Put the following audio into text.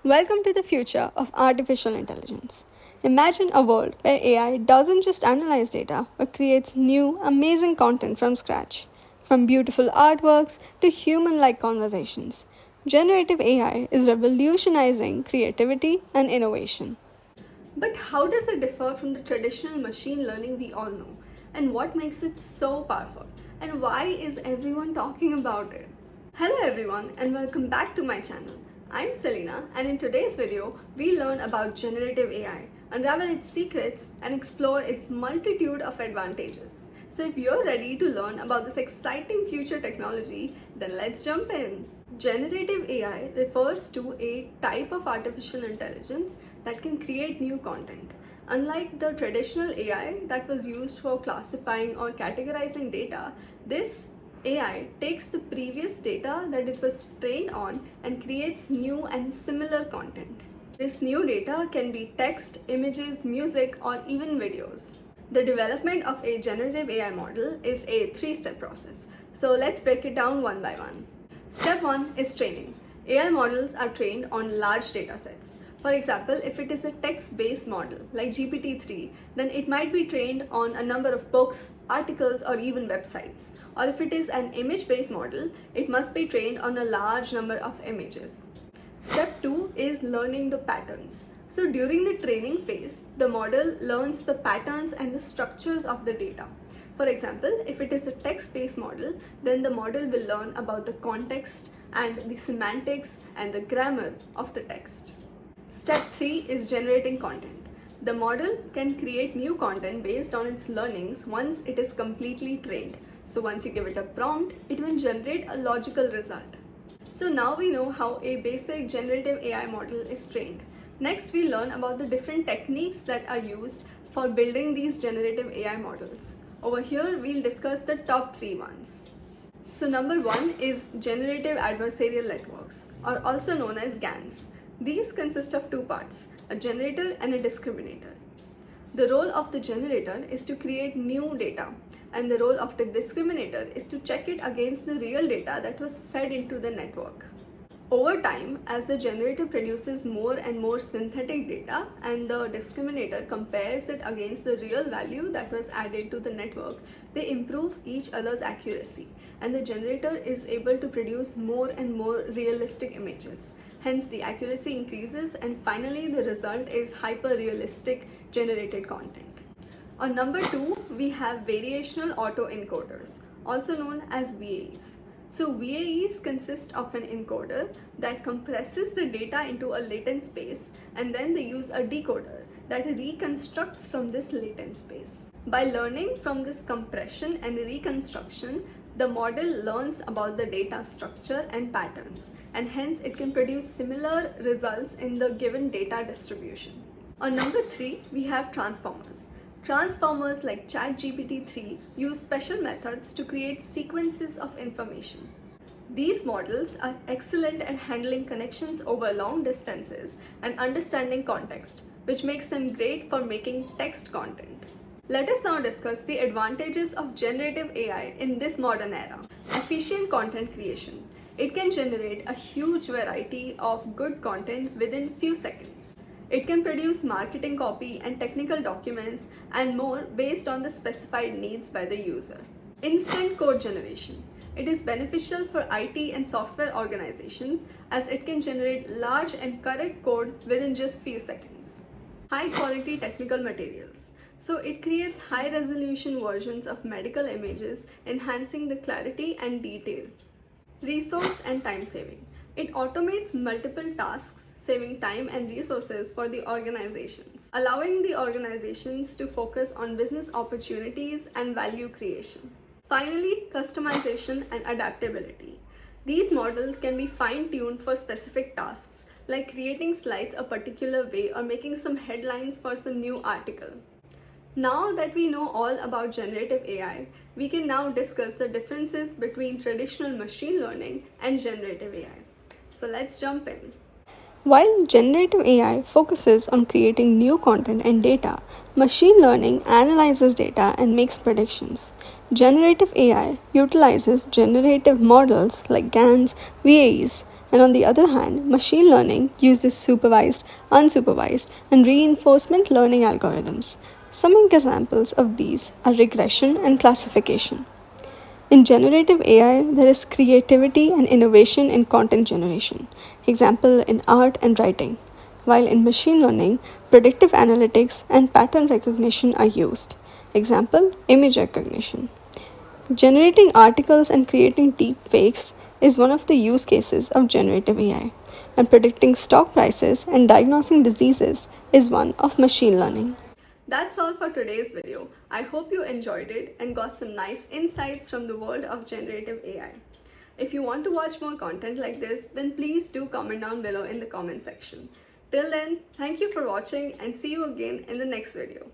Welcome to the future of artificial intelligence. Imagine a world where AI doesn't just analyze data but creates new, amazing content from scratch. From beautiful artworks to human like conversations, generative AI is revolutionizing creativity and innovation. But how does it differ from the traditional machine learning we all know? And what makes it so powerful? And why is everyone talking about it? Hello everyone and welcome back to my channel. I'm Selena and in today's video, we learn about generative AI, unravel its secrets and explore its multitude of advantages. So if you're ready to learn about this exciting future technology, then let's jump in. Generative AI refers to a type of artificial intelligence that can create new content. Unlike the traditional AI that was used for classifying or categorizing data, this AI takes the previous data that it was trained on and creates new and similar content. This new data can be text, images, music, or even videos. The development of a generative AI model is a three-step process. So let's break it down one by one. Step 1 is training. AI models are trained on large data sets. For example, if it is a text-based model like GPT-3, then it might be trained on a number of books, articles, or even websites. Or if it is an image-based model, it must be trained on a large number of images. Step 2 is learning the patterns. So during the training phase, the model learns the patterns and the structures of the data. For example, if it is a text-based model, then the model will learn about the context and the semantics and the grammar of the text. Step 3 is generating content. The model can create new content based on its learnings once it is completely trained. So once you give it a prompt, it will generate a logical result. So now we know how a basic generative AI model is trained. Next, we learn about the different techniques that are used for building these generative AI models. Over here, we'll discuss the top 3 ones. So number 1 is generative adversarial networks, or also known as GANs. These consist of 2 parts, a generator and a discriminator. The role of the generator is to create new data, and the role of the discriminator is to check it against the real data that was fed into the network. Over time, as the generator produces more and more synthetic data and the discriminator compares it against the real value that was added to the network, they improve each other's accuracy, and the generator is able to produce more and more realistic images. Hence, the accuracy increases, and finally, the result is hyper-realistic generated content. On number 2, we have variational autoencoders, also known as VAEs. So VAEs consist of an encoder that compresses the data into a latent space, and then they use a decoder that reconstructs from this latent space. By learning from this compression and reconstruction, the model learns about the data structure and patterns, and hence it can produce similar results in the given data distribution. On number 3, we have transformers. Transformers like ChatGPT-3 use special methods to create sequences of information. These models are excellent at handling connections over long distances and understanding context, which makes them great for making text content. Let us now discuss the advantages of generative AI in this modern era. Efficient content creation. It can generate a huge variety of good content within few seconds. It can produce marketing copy and technical documents and more based on the specified needs by the user. Instant code generation. It is beneficial for IT and software organizations as it can generate large and correct code within just few seconds. High quality technical materials. So it creates high resolution versions of medical images, enhancing the clarity and detail. Resource and time saving. It automates multiple tasks, saving time and resources for the organizations, allowing the organizations to focus on business opportunities and value creation. Finally, customization and adaptability. These models can be fine-tuned for specific tasks, like creating slides a particular way or making some headlines for some new article. Now that we know all about generative AI, we can now discuss the differences between traditional machine learning and generative AI. So let's jump in. While generative AI focuses on creating new content and data, machine learning analyzes data and makes predictions. Generative AI utilizes generative models like GANs, VAEs, And on the other hand, machine learning uses supervised, unsupervised, and reinforcement learning algorithms. Some examples of these are regression and classification. In generative AI, there is creativity and innovation in content generation, example in art and writing, while in machine learning, predictive analytics and pattern recognition are used, example image recognition. Generating articles and creating deep fakes is one of the use cases of generative AI, and predicting stock prices and diagnosing diseases is one of machine learning. That's all for today's video. I hope you enjoyed it and got some nice insights from the world of generative AI. If you want to watch more content like this, then please do comment down below in the comment section. Till then, thank you for watching and see you again in the next video.